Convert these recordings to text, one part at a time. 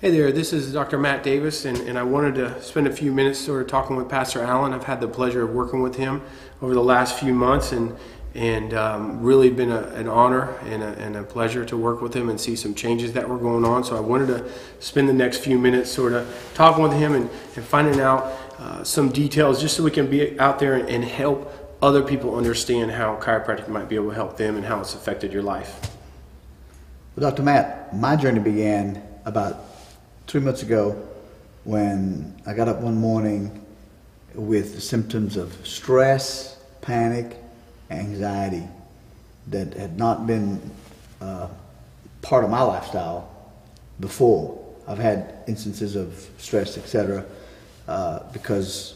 Hey there, this is Dr. Matt Davis, and I wanted to spend a few minutes sort of talking with Pastor Allan. I've had the pleasure of working with him over the last few months, and really been an honor and a pleasure to work with him and see some changes that were going on. So I wanted to spend the next few minutes sort of talking with him and finding out some details, just so we can be out there and help other people understand how chiropractic might be able to help them and how it's affected your life. Well, Dr. Matt, my journey began about 3 months ago when I got up one morning with symptoms of stress, panic, anxiety that had not been part of my lifestyle before. I've had instances of stress, etc., because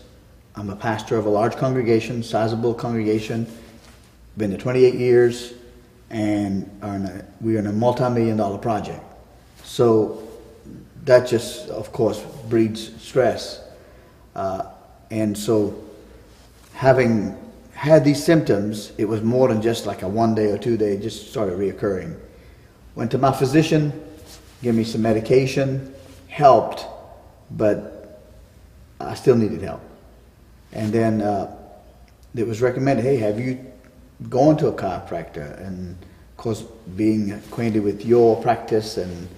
I'm a pastor of a large congregation, sizable congregation, been there 28 years, and we are in a multi-million-dollar project. So that just, of course, breeds stress. And so having had these symptoms, it was more than just like a 1 day or 2 day, it just started reoccurring. Went to my physician, gave me some medication, helped, but I still needed help. And then it was recommended, hey, have you gone to a chiropractor? And of course, being acquainted with your practice and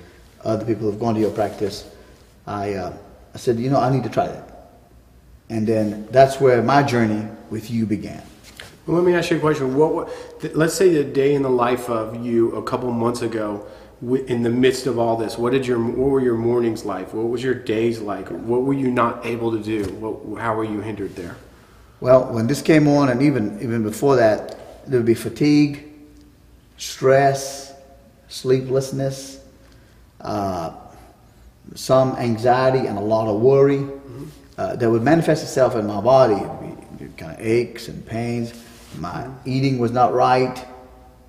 other people who've gone to your practice, I said, you know, I need to try that. And then that's where my journey with you began. Well, let me ask you a question. Let's say the day in the life of you a couple months ago, in the midst of all this, what were your mornings like? What was your days like? What were you not able to do? How were you hindered there? Well, when this came on, and even before that, there would be fatigue, stress, sleeplessness, some anxiety, and a lot of worry that would manifest itself in my body. It'd be kind of aches and pains. My eating was not right,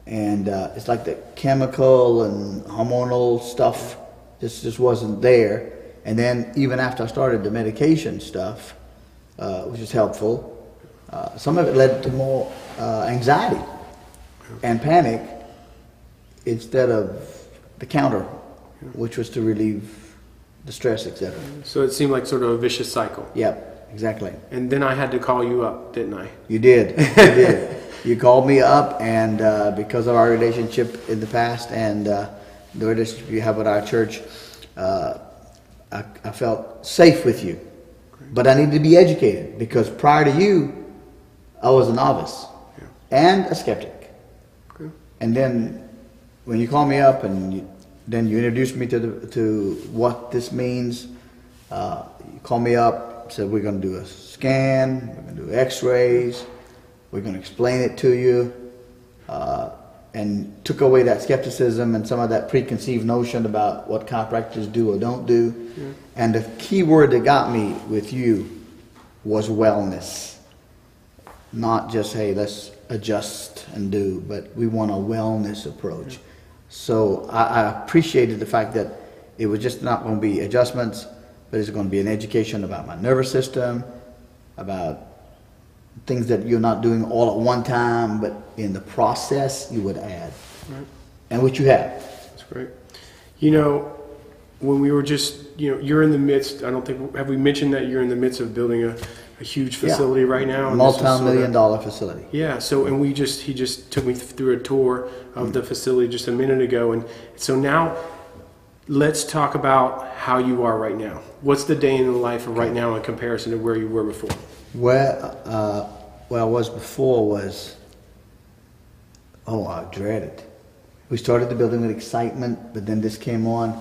and it's like the chemical and hormonal stuff just wasn't there. And then even after I started the medication stuff, which is helpful, some of it led to more anxiety and panic instead of the counter, which was to relieve the stress, etc. So it seemed like sort of a vicious cycle. Yep, exactly. And then I had to call you up, didn't I? You did. You did. You called me up, and because of our relationship in the past and the relationship you have with our church, I felt safe with you. Great. But I needed to be educated, because prior to you, I was a novice and a skeptic. Okay. And then when you called me up and then you introduced me to what this means, you called me up, said we're going to do a scan, we're going to do x-rays, we're going to explain it to you, and took away that skepticism and some of that preconceived notion about what chiropractors do or don't do. Yeah. And the key word that got me with you was wellness. Not just, hey, let's adjust and do, but we want a wellness approach. Yeah. So I appreciated the fact that it was just not going to be adjustments, but it's going to be an education about my nervous system, about things that you're not doing all at one time, but in the process you would add. Right. And what you have. That's great. You know, when we were just, you're in the midst, have we mentioned that you're in the midst of building a huge facility right now? Multi-million-dollar facility. Yeah, so, and he just took me through a tour of the facility just a minute ago, and so now let's talk about how you are right now. What's the day in the life of right now in comparison to where you were before? Where I was before was, I dread it. We started the building with excitement, but then this came on.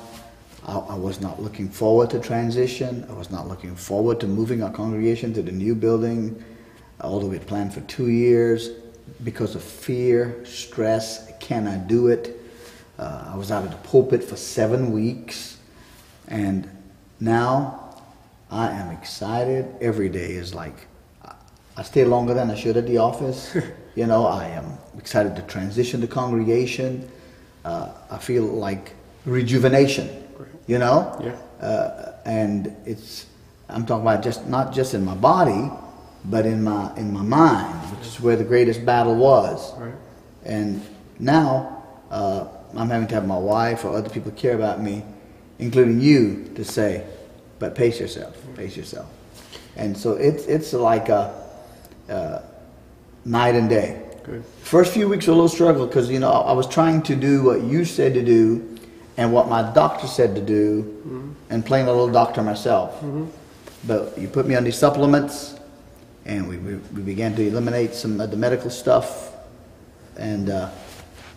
I was not looking forward to transition. I was not looking forward to moving our congregation to the new building, although we had planned for 2 years. Because of fear, stress, can I do it? I was out of the pulpit for 7 weeks, and now I am excited. Every day is like, I stay longer than I should at the office. I am excited to transition the congregation. I feel like rejuvenation. Yeah. And I'm talking about not just in my body, but in my mind, which is where the greatest battle was. Right. And now I'm having to have my wife or other people care about me including you, to say, but pace yourself, pace yourself. And so it's like a night and day. Good. First few weeks were a little struggle because, you know, I was trying to do what you said to do and what my doctor said to do, and playing a little doctor myself. But you put me on these supplements, and we began to eliminate some of the medical stuff, and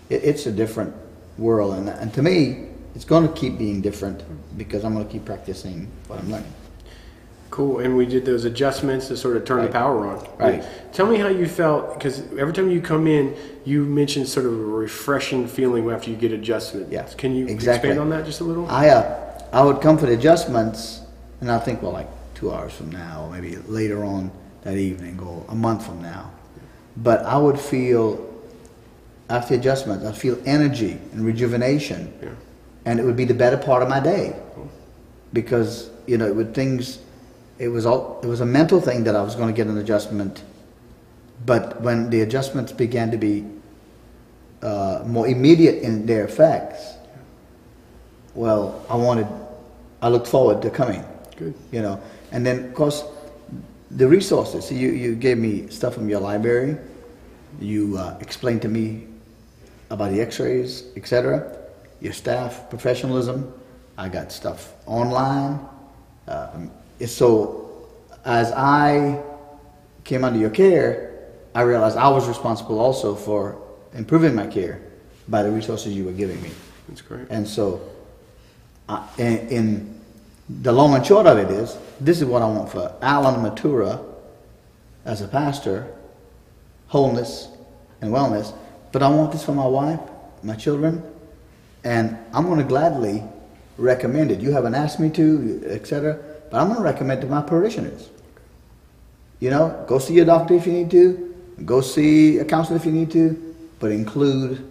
it's a different world. And to me, it's going to keep being different because I'm going to keep practicing what I'm learning. Cool. And we did those adjustments to sort of turn the power on. Right. Tell me how you felt, because every time you come in, you mentioned sort of a refreshing feeling after you get adjustment. Yeah. Can you exactly. expand on that just a little? I would come for the adjustments, and I think, well, like 2 hours from now, or maybe later on that evening, or a month from now. But I would feel, after adjustments, I'd feel energy and rejuvenation. Yeah. And it would be the better part of my day. Because, you know, it was a mental thing that I was going to get an adjustment. But when the adjustments began to be more immediate in their effects, well, I looked forward to coming. Good. You know, and then of course the resources. So you gave me stuff from your library. You explained to me about the X-rays, etc. Your staff professionalism. I got stuff online. So as I came under your care, I realized I was responsible also for improving my care by the resources you were giving me. That's great. And so, in the long and short of it is, this is what I want for Allan Mathura as a pastor, wholeness and wellness. But I want this for my wife, my children, and I'm going to gladly recommend it. You haven't asked me to, etc., but I'm going to recommend it to my parishioners. You know, go see your doctor if you need to, go see a counselor if you need to, but include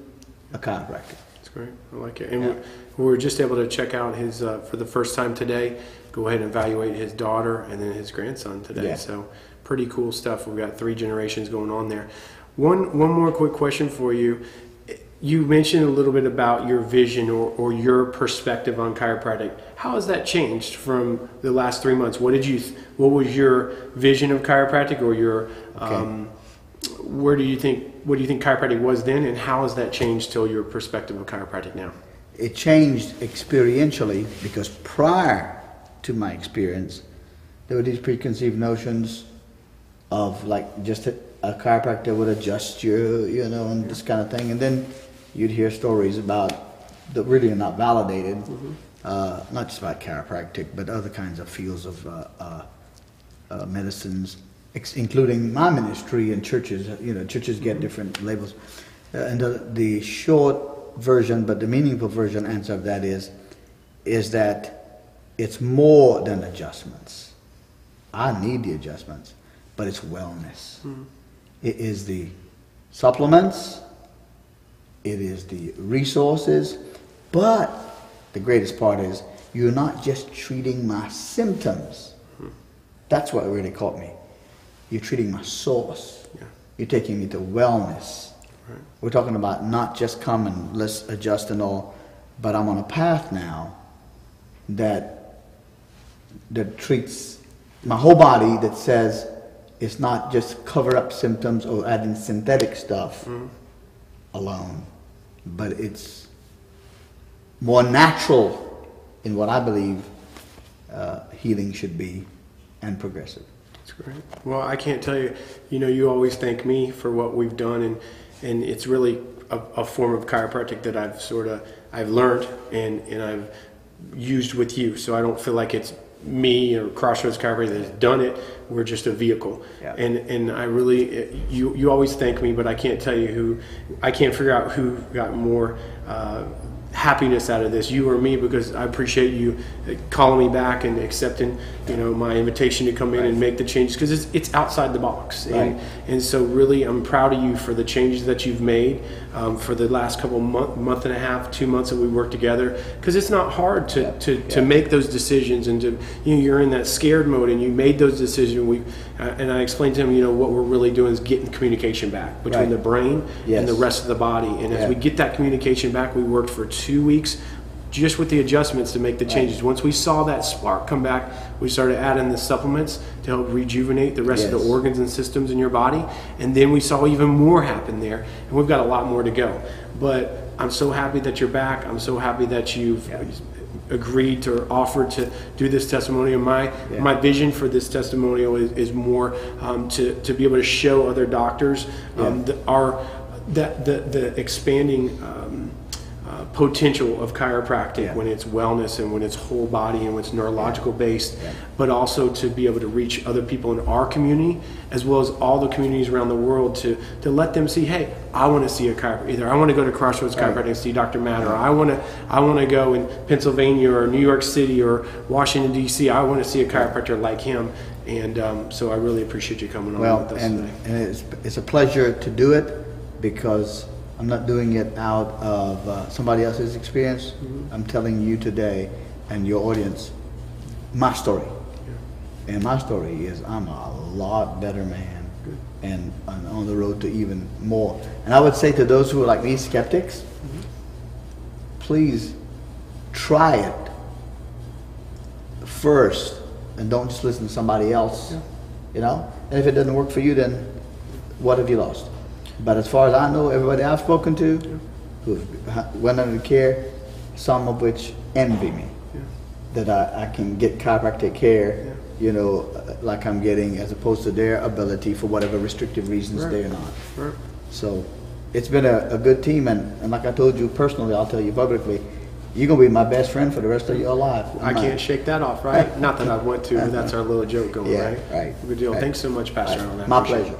a chiropractor. That's great. I like it. And we were just able to check out his, for the first time today, go ahead and evaluate his daughter and then his grandson today. Yeah. So pretty cool stuff. We've got 3 generations going on there. One more quick question for you. You mentioned a little bit about your vision or your perspective on chiropractic. How has that changed from the last 3 months? What was your vision of chiropractic, or your what do you think chiropractic was then, and how has that changed till your perspective of chiropractic now? It changed experientially because prior to my experience, there were these preconceived notions of like just a chiropractor would adjust you, you know, and this kind of thing, and then you'd hear stories about that really are not validated, not just about chiropractic, but other kinds of fields of medicines, including my ministry and churches. You know, churches get different labels. And the short version, but the meaningful version answer of that is that it's more than adjustments. I need the adjustments, but it's wellness. It is the supplements, it is the resources, but the greatest part is you're not just treating my symptoms. That's what really caught me. You're treating my source. Yeah. You're taking me to wellness. Right. We're talking about not just come and let's adjust and all, but I'm on a path now that treats my whole body, that says it's not just cover up symptoms or adding synthetic stuff alone, but it's more natural in what I believe healing should be, and progressive. That's great. Well, I can't tell you, you know, you always thank me for what we've done, and it's really a form of chiropractic that I've learned and I've used with you, so I don't feel like it's me or Crossroads Chiropractic that's done it. We're just a vehicle. Yeah. And I really, you always thank me, but I can't tell you I can't figure out who got more happiness out of this, you or me, because I appreciate you calling me back and accepting, you know, my invitation to come in and make the changes, because it's outside the box. And so really I'm proud of you for the changes that you've made for the last couple month and a half, 2 months that we worked together, because it's not hard to make those decisions, and to, you know, you're in that scared mode and you made those decisions. And I explained to him, you know, what we're really doing is getting communication back between the brain and the rest of the body, and as we get that communication back, we worked for 2 weeks just with the adjustments to make the changes. Once we saw that spark come back, we started adding the supplements to help rejuvenate the rest of the organs and systems in your body. And then we saw even more happen there. And we've got a lot more to go. But I'm so happy that you're back. I'm so happy that you've agreed to offer to do this testimonial. My vision for this testimonial is more to be able to show other doctors the expanding potential of chiropractic when it's wellness and when it's whole body and when it's neurological based, but also to be able to reach other people in our community as well as all the communities around the world to let them see, hey, I want to see a chiropractor. Either I want to go to Crossroads Chiropractic and see Dr. Matt, or I want to go in Pennsylvania or New York City or Washington D.C. I want to see a chiropractor like him. And so I really appreciate you coming on with us today. And it's a pleasure to do it because I'm not doing it out of somebody else's experience. I'm telling you today and your audience my story. And my story is I'm a lot better man and on the road to even more. And I would say to those who are like me, skeptics, please try it first and don't just listen to somebody else, you know? And if it doesn't work for you, then what have you lost? But as far as I know, everybody I've spoken to who went under care, some of which envy me that I can get chiropractic care, you know, like I'm getting, as opposed to their ability for whatever restrictive reasons they're not. So it's been a good team, and like I told you personally, I'll tell you publicly, you're going to be my best friend for the rest of your life. I can't shake that off, right? Not that I want to, but that's our little joke going, right? Right. Good deal. Thanks so much, Pastor Allan. My pleasure.